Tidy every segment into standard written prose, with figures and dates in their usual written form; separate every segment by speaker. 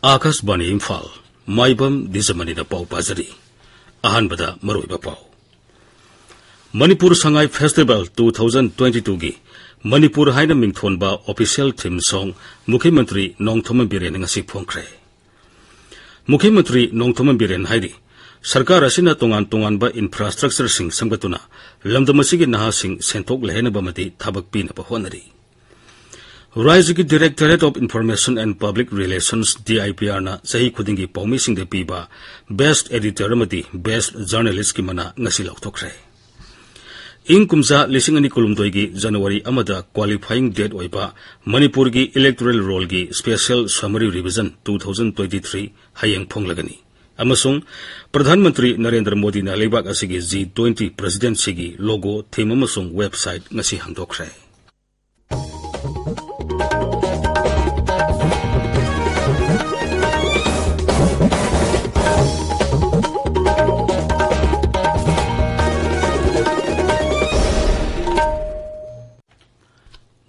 Speaker 1: आकाशवाणी इम्फाल माइबम दिजमनी पाउ पाजरी अहानबदा मरोइबा पाउ मणिपुर संगाई फेस्टिवल 2022 की मणिपुर हाइना मिंगथोनबा ऑफिशियल थीम सॉन्ग मुख्यमंत्री नोंगथोम बिरेन ngasi फोंख्रे मुख्यमंत्री नोंगथोम बिरेन हाइरी सरकार असिना तोंगान तोंगानबा इंफ्रास्ट्रक्चर सिंग संगतुना लमदमसिगी नहासिंग सेंथोक लेहेनबमदी थाबक पीनबा होनरी राज्य की directorate of information and public relations DIPR ना सही खुदिंगी पौमी सिंह दे पीबा बेस्ट एडिटर मदी बेस्ट जर्नलिस्ट की मना ngasi लौथोख्रे इंग कुमजा लिसिंग अनि कुलुमदोई की जनवरी अमदा क्वालिफाइंग डेट ओइबा मणिपुर की इलेक्टोरल रोल की स्पेशल समरी रिविजन 2023 हयेंग फोंगलगनी अमसुंग प्रधानमंत्री नरेंद्र मोदी ना लेबाक असिगी G20 प्रेसिडेंसी की लोगो थीम अमसुंग वेबसाइट ngasi हंगदोख्रे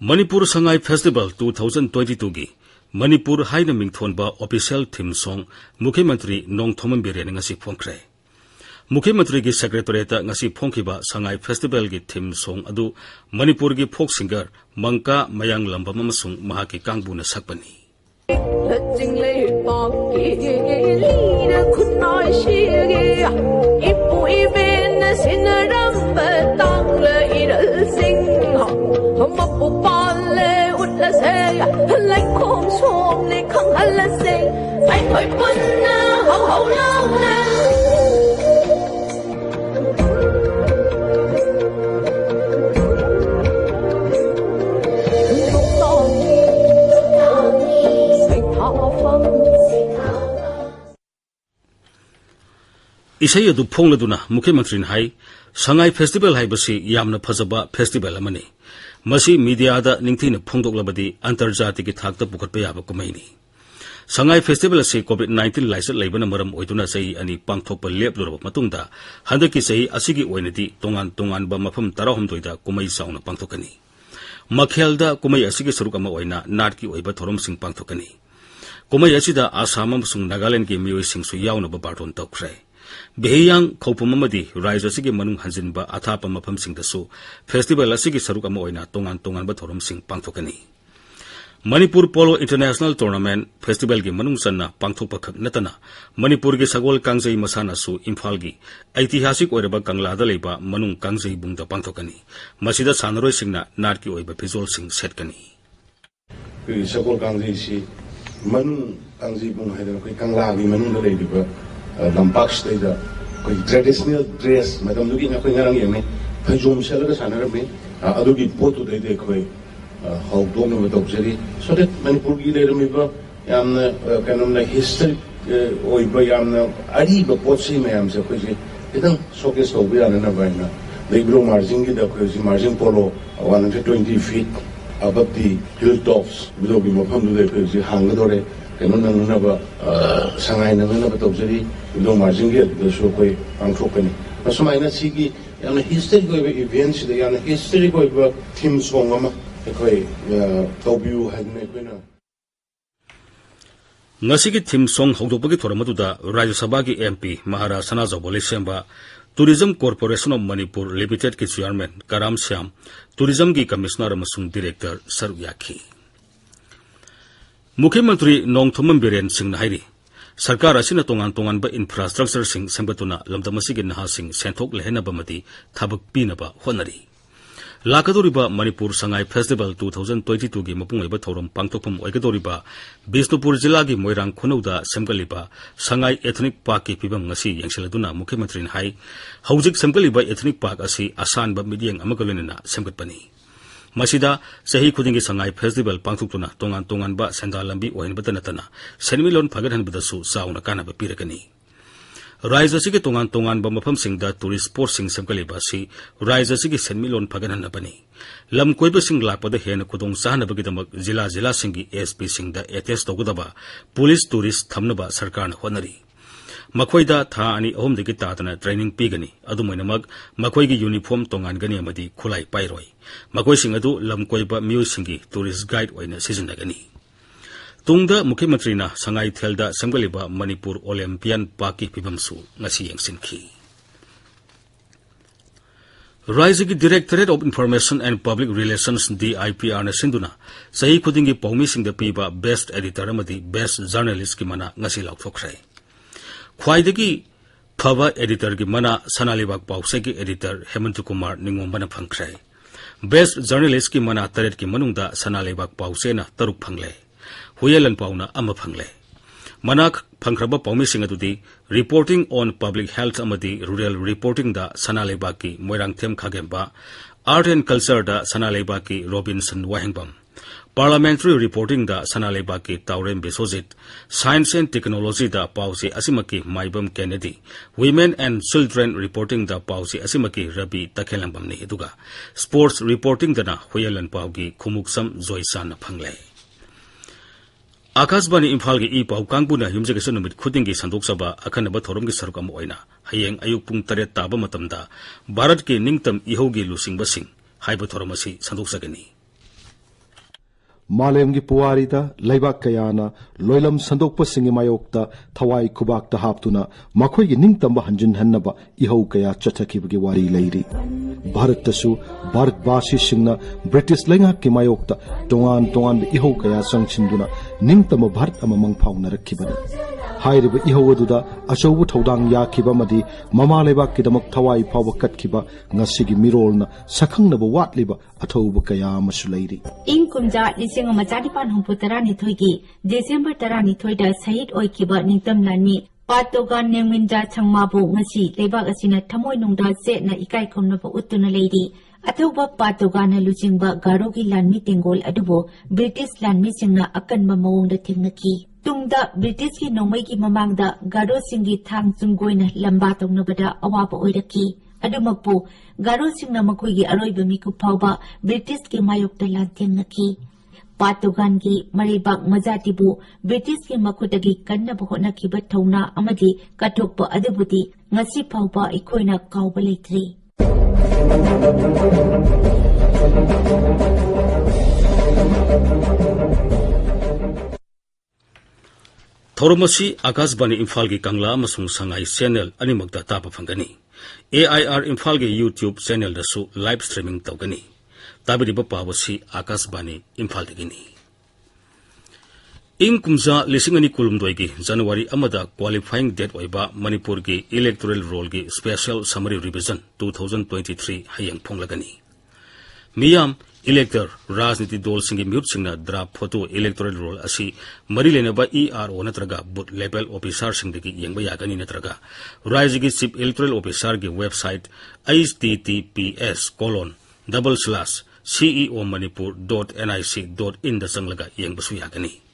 Speaker 1: मणिपुर संगाई फेस्टिवल 2022 की मणिपुर हाइना मिंगथोनबा ऑफिशियल थीम सॉन्ग मुख्यमंत्री नोंगथोम बिरेन ngasi फोंख्रे मुख्यमंत्री की सेक्रेटरीट ngasi फोंखिबा संगाई फेस्टिवल की थीम सॉन्ग अदु मणिपुर की फोक सिंगर मंका मयांग लंबम अमसुंग महाकी कांगबुना सकपनी इसै अदु फोंगलदुना मुख्यमंत्री हाई संगाई फेस्टिवल हाइबसी यामना फजबा फेस्टिवल अमनी मसी मीडियादा निंगथिन फोंगदोकलबदी अंतर्जातिक थाकता पुखटपा याबा कुमैनी संगाई फेस्टिवल असी कोविड-19 लाइसेंस लेबना मरम ओइदुना सही अनि पांगथोकपा लेपलुरबा मतुंगदा हंदकी सही असिगी ओइनदी तोंगान तोंगानबा मफम 13 दा कुमै साउना पांगथोकनी मखेलदा कुमै असिगी सरुक अमा ओइना नाटकी ओइबा थोरमसिंग पांगथोकनी कुमै असिदा आसाम अमसुंग नागालैंड की मियोइसिंगसु याउनबा बार्टोन तौख्रे बेहियांग खौपुममदी राज्य असिगी मनुंग हंजिनबा अथापा मफमसिंगदसु फेस्टिवल असिगी सरुक अमा ओइना तोंगान तोंगानबा थोरमसिंग पांगथोकनी मणिपुर पोलो इंटरनेशनल टूर्नामेंट फेस्टिवल की मनुंग सन्ना पांगथोकपा खक नतना मणिपुर की सगोल कांगजई मसानासु इम्फाल की ऐतिहासिक ओइरबा कंगलादा लेबा मनुंग कांगजई बुंगदा पांगथोकनी मसिदा सानरोइसिंगना नाटकी ओइबा भिजुअलसिंग सेटकनी
Speaker 2: सगोल कांगजई सि मनुंग कांगजई बुंग हाइदन कोइ कंगलागी मनुंग लेबिबा लंपाक स्टेदा कोइ ट्रेडिशनल ड्रेस मदम दुगी ना कोइ ngarang yeme phajom selaga sanarame adugi potu de कोइ हाउडोंग में तो जरी सोते मणिपुर की लेर में बा यामना कानून हिस्ट्री ओइ बा यामना अड़ी बपोसी में हम से कुछ इतना शोकेस हो गया ना बाइना लेब्रो मार्जिन की द कुछ margin polo 120 feet above the hilltops below भी मफम दुले कुछ हांगदोरे कानून ना बा संगाई ना बा तो जरी बिलो मार्जिन के द शो कोई अंगठोकनी असमाइना सी की यामना हिस्ट्री कोई इवेंट्स दे यामना हिस्ट्री कोई बा थीम सॉन्ग अमा
Speaker 1: ngasi ki theme song hogdopagi thoramatuda Rajya Sabha ki MP Maharashtra Sanajobole semba Tourism Corporation of Manipur Limited ki chairman Karam Syam Tourism ki commissioner amasung director Saruyakhi Mukhyamantri Nongthomam Biren Singh hairi सरकार असिना तोंगान तोंगान बा infrastructure सिंग संगतुना लमदमसिगी नहा सिंग सेंथोक लेहेनबा मदी थाबक पीनबा honorary लाकदोरिबा Manipur Sangai festival 2022 की मपुंगैबा थौरम पांगथोकफम ओइगदोरिबा बिष्णुपुर जिला की Moirang खुनौदा सेमगलिबा Sangai ethnic park की फिबम ngasi यंगसेलदुना मुख्यमंत्री हाई हौजिक सेमगलिबा एथनिक पार्क असि आसानबा मिडियंग अमगलोनिना सेमगतपनी मसिदा सही खुदिंगी संगाई फेस्टिवल पांगथोकतुना तोंगान तोंगानबा सेंदा लंबी ओइनबता नतना सेनमिलोन फगरहनबदसु साउना कानाबा पिरकनी Raija sigi tongan tongan ba mafam singda tourist spot sing semkaliba si raija sigi senmilon paganan bani lam koiba sing lakpada hena kudong sahna bagidamak jila singi SP singda attest togudaba police tourist thamnaba sarkar na honari Makhoida tha ani ahom digi tatana training pigani adumainamag makhoigi uniform tongan gani amadi khulai pairoi makhoi sing adu lam koiba miu singi tourist guide oina sizinagani Tungda Mukhyamantri na Sangai Thelda semgaliba Manipur Olympian Parki pibamsu ngasi yengsinki. Raizigi Directorate of Information and Public Relations DIPR na sinduna sahi khudingi paumi singda piba Best Editor amadi Best Journalist ki mana ngasi laukthokre. Khwaidagi phaba editor ki mana Sanalibak Pause ki editor Hemant Kumar Ningombana phangkhre. Best Journalist ki mana taret ki manungda Sanalibak Pause na taruk phangle. Huyalan pauna ama phangle manak phangraba paumi singadudi reporting on public health amadi rural reporting da sanaleba ki moirang them khagemba art and culture da sanaleba ki Robinson Wahengbam parliamentary reporting da sanaleba ki Taurem Besojit science and technology da pausi asimaki Maibam Kennedy women and children reporting da pausi asimaki Rabi Takhelambam ni eduga sports reporting da na Huyalan paugi Khumuksam Joysan phangle Akasbani Imphal ki ipau kangbuna yumjage sunumit khudingi sandoksaba akhanaba thorom gi sarukam oina hayeng ayuk pung 8 taba matamda Bharat ki ningtam ihogi lusingba sing haiba thoromasi sandoksagani
Speaker 3: Malemgi puwarida laibak kayana loilam sandokpa singi mayokta thawai khubakta haptuna makhoigi ningtamba hanjin hannaba ihau kaya chathakibagi wari leiri Bharat tasu Bharat basi singna British lengak ki mayokta tongan ihau kaya sangchinduna ningtamba Bharat amamang phauna rakhibani hairiba ihowaduda achobu thodang yakhibamadi mama lebak kidamak thawai phawa katkiba ngasigi mirolna sakhangnaba watliba athouba kaya masulairi
Speaker 4: Kumja lising majadipan humputara ni thoigi December tarani thoida sahid oikiba ningtam lani Patogan Nengminda Changmabu ngasi lebak asina thamoi nungda se na ikai khomnaba uttuna leiri Athoba Patogana lujingba garogi lanmi tengol adubo British lanmi singna akanba mawongda thengnaki Tungda British ki nongmai ki mamangda garo singi thang chunggoina lamba tongnabada awaba oiraki Adumakpu garo singna makhoigi aroiba miku phawba British ki mayokta lanthengnaki Patogan ki maribak majatibu British ki makhutagi kannaba hotnakiba thawna amadi kathokpa adubudi ngasi phawba ikhoina kawba leitri
Speaker 1: Thoromasi Akasbani Imphal ki Kangla amasung Sangai channel animakta tapa phangani AIR Imphal ki YouTube channel dasu live streaming tawgani tabiriba pawasi Akasbani Imphal dagini Kumja lisingani kulumdoi ki January amada qualifying date oiba Manipur ki electoral roll ki special summary revision 2023 hayang phonglagani Miyam elector Rajniti dol singi mute singna draft photo electoral roll asi marilenaba ERO natraga booth level officer singdagi yengba yagani natraga Raiji ki chief electoral officer ki website https://ceomanipur.nic.in da sanglaga yengbasu yagani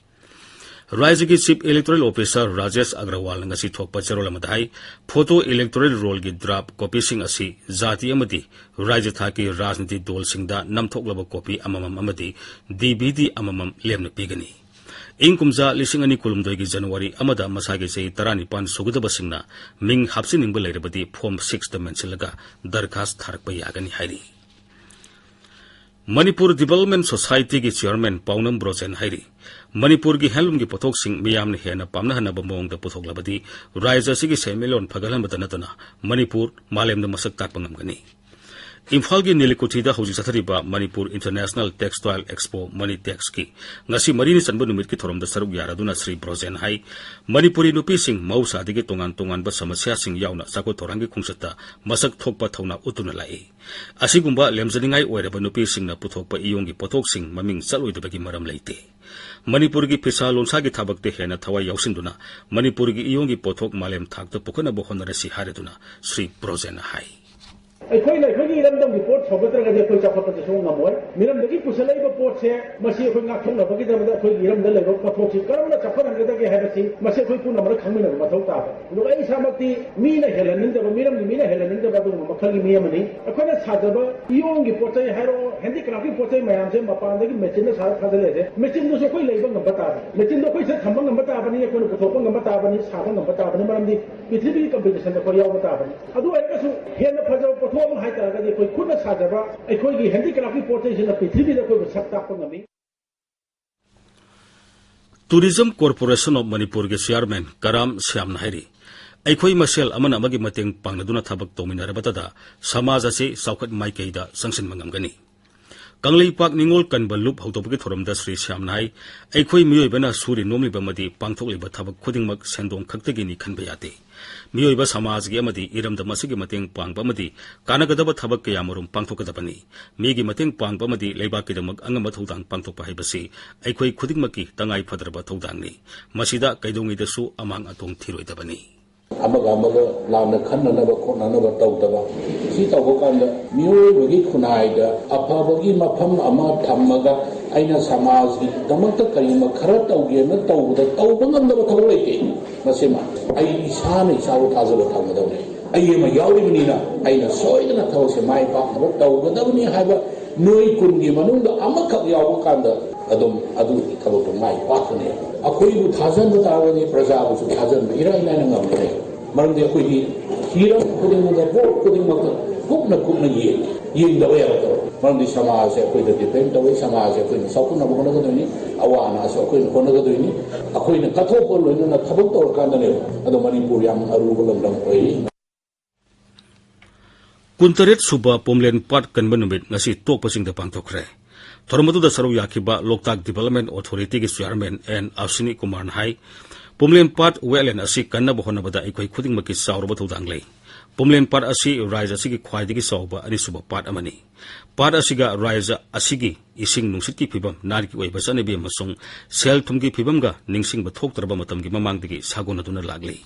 Speaker 1: Raiji ki chief electoral officer Rajesh Agrawal ngasi thokpa cherol amadai photo electoral roll ki draft copy sing asi jati amadi Raiji thaki rajniti dol singda namthoklaba copy amamam amadi DVD amamam lemna pigani Kumja lisingani kulumdoi ki January amada masagi sei 19 sugudaba singna ming hapsiningba leirabadi form 6 da mensilaga darkhas tharakpa yagani hairi Manipur Development Society ki chairman Paunam Brosen hairi Manipur ki handloom ki pothok sing miyamne hena pamna hanaba mawngda puthoklabadi raija sigi semelon phagalanbata natana Manipur malemda masak takpangamgani Imphal ki Nilikuthida hauji sathariba Manipur International Textile Expo Manitex ki ngasi marini sanba numit ki thoromda saruk yaraduna Sri Brosen hai Manipuri nupi sing mausadi ki tongan ba samasya sing yauna sako thorangi khungsata masak thokpa thauna utuna lai asigumba lemjaningai oiraba nupi singna puthokpa iyonggi pothok sing maming chaloidabagi maram leite Manipur ki phisa lonsa ki thabakte hena thawai yausinduna Manipur ki iyonggi pothok malem thakta pukhana bo honarasi hareduna Sri Brosen hai
Speaker 5: ꯑꯩꯈꯣꯏꯅ ꯑꯩꯈꯣꯏꯒꯤ ꯏꯔꯝꯗꯝꯒꯤ ꯄꯣꯠ ꯊꯧꯒꯠꯇ꯭ꯔꯒꯗꯤ ꯑꯩꯈꯣꯏ ꯆꯥꯎꯈꯠꯄꯗꯁꯨ ꯉꯝꯃꯣꯏ ꯃꯤꯔꯝꯗꯒꯤ ꯄꯨꯁꯜꯂꯛꯏꯕ ꯄꯣꯠꯁꯦ ꯃꯁꯤ ꯑꯩꯈꯣꯏ ꯉꯥꯛꯊꯣꯛꯅꯕꯒꯤꯗꯃꯛꯇ ꯑꯩꯈꯣꯏ ꯃꯤꯔꯝꯗ ꯂꯩꯕ ꯄꯣꯠꯊꯣꯛꯁꯤ ꯀꯔꯝꯅ ꯆꯥꯎꯈꯠꯍꯟꯒꯗꯒꯦ ꯍꯥꯏꯕꯁꯤ ꯃꯁꯤ ꯑꯩꯈꯣꯏ ꯄꯨꯝꯅꯃꯛꯅ ꯈꯪꯃꯤꯟꯅꯕ ꯃꯊꯧ ꯇꯥꯕ ꯑꯗꯨꯒ ꯑꯩ ꯏꯁꯥꯃꯛꯇꯤ ꯃꯤꯅ ꯍꯦꯜꯍꯟꯅꯤꯡꯗꯕ ꯃꯤꯔꯝꯒꯤ ꯃꯤꯅ ꯍꯦꯜꯍꯟꯅꯤꯡꯗꯕ ꯑꯗꯨꯒꯨꯝꯕ ꯃꯈꯜꯒꯤ ꯃꯤ ꯑꯃꯅꯤ ꯑꯩꯈꯣꯏꯅ ꯁꯥꯖꯕ ꯏꯌꯣꯡꯒꯤ ꯄꯣꯠꯆꯩ ꯍꯥꯏꯔꯣ ꯍꯦꯟꯗꯤꯀ꯭ꯔꯥꯐꯀꯤ ꯄꯣꯠꯆꯩ ꯃꯌꯥꯝꯁꯦ ꯃꯄꯥꯟꯗꯒꯤ ꯃꯦꯆꯤꯟꯅ ꯁꯥꯔ ꯊꯥꯖꯤꯜꯂꯛꯑꯦ ꯃꯦꯆꯤꯟꯗꯨꯁꯨ ꯑꯩꯈꯣꯏ ꯂꯩꯕ ꯉꯝꯕ ꯇꯥꯕꯅꯤ ꯃꯦꯆꯤꯟꯗꯣ ꯑꯩꯈꯣꯏ ꯊꯝꯕ ꯉꯝꯕ ꯇꯥꯕꯅꯤ ꯑꯩꯈꯣꯏꯅ ꯄꯨꯊꯣꯛꯄ ꯉꯝꯕ ꯇꯥꯕꯅꯤ ꯁꯥꯕ ꯉꯝꯕ ꯇꯥꯕꯅꯤ ꯃꯔꯝꯗꯤ ꯄ꯭ꯔꯤꯊꯤꯕꯤꯒꯤ ꯀꯝꯄꯤꯇꯤꯁꯟꯗ ꯑꯩꯈꯣꯏ ꯌꯥꯎꯕ ꯇꯥꯕꯅꯤ ꯑꯗꯨ ꯑꯣꯏꯔꯒꯁꯨ ꯍꯦꯟꯅ ꯐꯖꯕ ꯄꯣꯠꯊꯣꯛ ꯑꯃ ꯍꯥꯏꯇꯥꯔꯒꯗꯤ ꯑꯩꯈꯣꯏ ꯈꯨꯠꯅ ꯁꯥꯖꯕ ꯑꯩꯈꯣꯏꯒꯤ ꯍꯦꯟꯗꯤꯀ꯭ꯔꯥꯐꯀꯤ ꯄꯣꯠꯆꯩꯁꯤꯅ ꯄ꯭ꯔꯤꯊꯤꯕꯤꯗ ꯑꯩꯈꯣꯏꯕꯨ ꯁꯛ ꯇꯥꯛꯄ ꯉꯝꯃꯤ
Speaker 1: Tourism Corporation of Manipur के चेयरमैन कराम श्याम हाइरी अखोई मसेल अमन अमगी मतेंग पांगदुना थबक तौमिनरबतदा समाज असे चौखट माइकैदा संसिनबा ngамगनी कंगलैपाक निंगोल कनबा लुप हौतोबगी थोरमदा श्री श्याम नाइ अखोई मियोइबना सूरी नोमलिबमदी पांगथोकलिबा थबक खुदिंगमक सेंदोंग खक्तगिनी खनबा यादे मियोइबा समाजगी अमदी इरमदा मसिगी मतेंग पांगबमदी कानगदबा थबक कयामरुम पांगथोकदबनी मिगी मतेंग पांगबमदी लैबाकिदमक अंगम थौदांग पांगथोकपा हाइबसी अखोई खुदिंगमकी तंगाई फदरबा थौदांगनी मसिदा कैदोंगैदसु among अतोंग थिरोइदबनी
Speaker 6: amaga lamna khannanaba khonanaba tawdaba si tawbakanda miyoibagi khunaida afabagi mafam ama thammaga aina samajgi damakta karima khara tawgena tawda tawbangamdaba thabu leite masema ai isana isabu thajaba thamadawne ai ma yauribnina aina soidana thawse mai paknaba tawgadabni haiba noi kungi manungda amakak yawakanda adum adu thabu mai pakne akoibu thajanba tawani prajabu thajanba iraina ngamne मरंदे कोई हीरा कोई मुझे कोई मत कुप न ये दबे यार मरंदे समाज है कोई डिपेंड दबे समाज है कोई सबको न बोलने को नहीं अवाना सब कोई बोलने को नहीं कोई न कथो बोल लो न थबक तो और कांडने अदो मणिपुर याम अरुगुल लंदम कोई
Speaker 1: कुंतरेट सुबा पोमलेन पाट कन्बनुमित नसी टोक पसिंग द पांगथोखरे थोरमदुदा सरू याखिबा लोकताक डेवलपमेंट अथॉरिटी के चेयरमैन एन अश्विनी कुमार हाई पुमलेन पाट वेलैंड असी कन्नब होनबदा अखोई खुदिंगमकी चावरब थौदांग लै पुमलेन पाट असी राज्य असिगी ख्वाइदगी चावबा अनिसुब पाट अमनी पाट असिगा राज्य असिगी इसिंग नुसितकी फिबम नारकी ओइबा चनबी अमसुंग सेल थुमगी फिबमगा निंगसिंग बथोक्तरबा मतमगी ममांगदगी सागोनदुना लागलै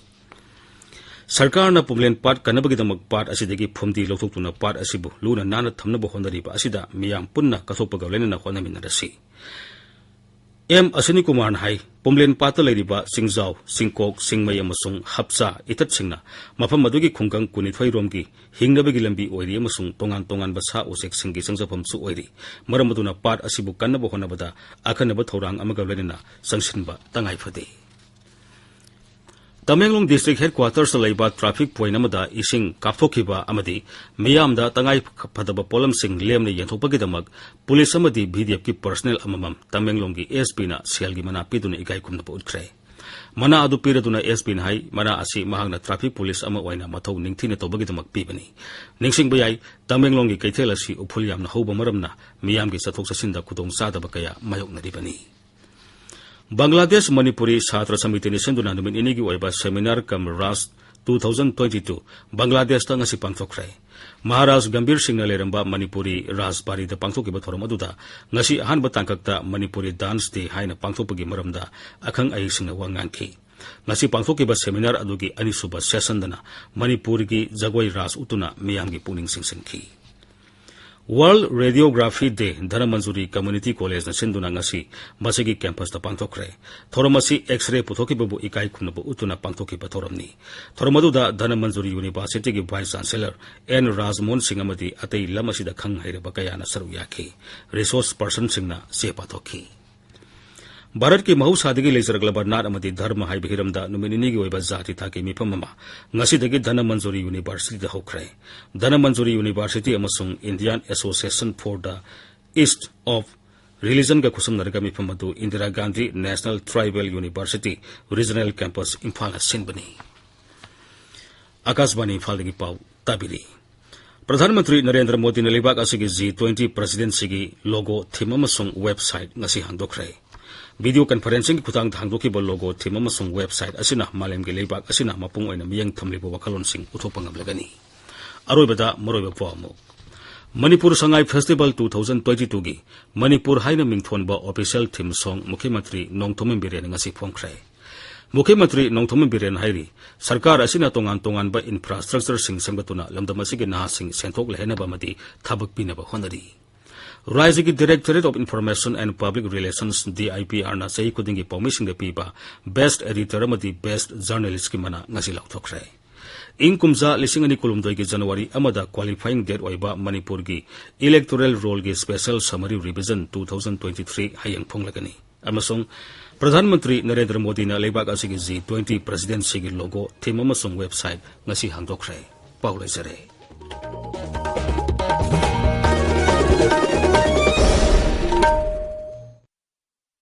Speaker 1: सरकारना पुमलेन पाट कन्नबगीदमक पाट असिदगी फुमदी लौथोक्तुना पाट असिबु लुना नाना थमनब होनरिबा असिदा मियाम पुन्ना कथोपगा लेनना होनमिनरसी एम अश्विनी कुमार हाई पुमलेन पात लेरिबा सिंगजाव सिंकोक सिंगमय अमसुंग हप्सा इतत सिंगना मफम मदुगी खुंगंग कुनिथोई रोमगी हिंगनबगी लंबी ओइरी अमसुंग तोंगान तोंगान बसा उसेक सिंगी संजफमसु ओइरी मरमदुना पाट असिबु कन्नब होनबदा अखनब थौरांग अमगा लेनना संसिनबा तंगाई फदे तमेंगलोंग डिस्ट्रिक्ट हेडक्वार्टर्स लैबा ट्रैफिक पॉइंट अमदा इसिंग कापथोखिबा अमदी मियामदा तंगाई फदबा पोलमसिंग लेमने यंथोपगीदमक पुलिस अमदी बीडीएफ की पर्सनल अममम तमेंगलोंगी एसपी ना सेलगी मना पिदुना इगाई कुमनबा उठ्रे मना अदु पिरदुना एसपी ना हाई मना असि महांगना ट्रैफिक पुलिस अमा ओइना मथौ निंगथिना तोबगीदमक पिबनी निंगसिंगबा याई तमेंगलोंगी कैथेल असि उफुल यामना हौबा मरमना मियामगी चथोक चसिनदा खुदोंग चादबा कया मायोकनरिबनी बांग्लादेश मणिपुरी छात्र समिति ने सेंदुना नुमित इनिगी ओइबा सेमिनार कम रास 2022 बांग्लादेश तंग असि पांगथोखरे महाराज गंभीर सिंह लेरंबा मणिपुरी राजबारी द पांगथोकिबा थोरम अदुदा ngasi ahanba tangkakta manipuri dance day haina pangthopagi maramda akhang ai singna wanganki ngasi pangthokiba seminar adugi anisuba session dana manipuri gi jagoi ras utuna miyamgi puning singsinki World Radiography Day Dhanamanjuri Community College na sinduna ngasi masigi campus ta pangthokre thoromasi x-ray puthokibabu ikai khunbu utuna pangthokiba thoromni thoromaduda Dhanamanjuri University gi vice chancellor N Rajmon Singh amadi atei lamasida khang hairaba kayana saru yakhi resource person singna se pathokhi Bharat की महौसादगी लेजरगलबा नाट अमदी धर्म हाइबा हिरमदा नुमिनिगी ओइबा जाति थाकी मिफममा ngasiदगी Dhanamanjuri university दा होख्रे Dhanamanjuri university अमसुंग Indian association for the east of religion का खुसम नरगा मिफमदु Indira Gandhi national tribal university regional campus Imphal सिनबनी आकाशवाणी इंफाल की पाव ताबिरी प्रधानमंत्री नरेंद्र मोदी ने लेबाक असिगी G20 प्रेसिडेंसी की लोगो थीम अमसुंग website ngasi handokre video conferencing खुतांग धांगदोखिबा लोगो थीम अमसुंग वेबसाइट असिना मालेमगे लेबाक असिना मपुंग ओइना मियंग थमलिबा वखलोनसिंग उथोपंगबलगनी अरोइबदा मरोइबा पामु मणिपुर संगाई फेस्टिवल 2022 की मणिपुर हाइना मिंगथोनबा ऑफिशियल थीम सॉन्ग मुख्यमंत्री नोंगथोमें बिरेन ngasi फोंख्रे Mukhയമantri Nongthomen Biren Hairi, Sarkar Asina Tongan by infrastructure sing Sembatuna, Lamdamasiki Nahasing, Sentok Lehenabamadi, Tabak Pinaba Honari. Rising Directorate of Information and Public Relations DIPR na say kudingi permission the piba best editor amadi best journalist ki mana ngasilaw thokre. In kumza lising ani kulumdoi ki January amada qualifying date oiba Manipur gi electoral roll gi special summary revision 2023 hayang phonglagani. Amasong Pradhan Mantri Narendra Modi na leibak asigi G20 presidency gi logo theme amasong website ngasi hangdokre. Paulay sare.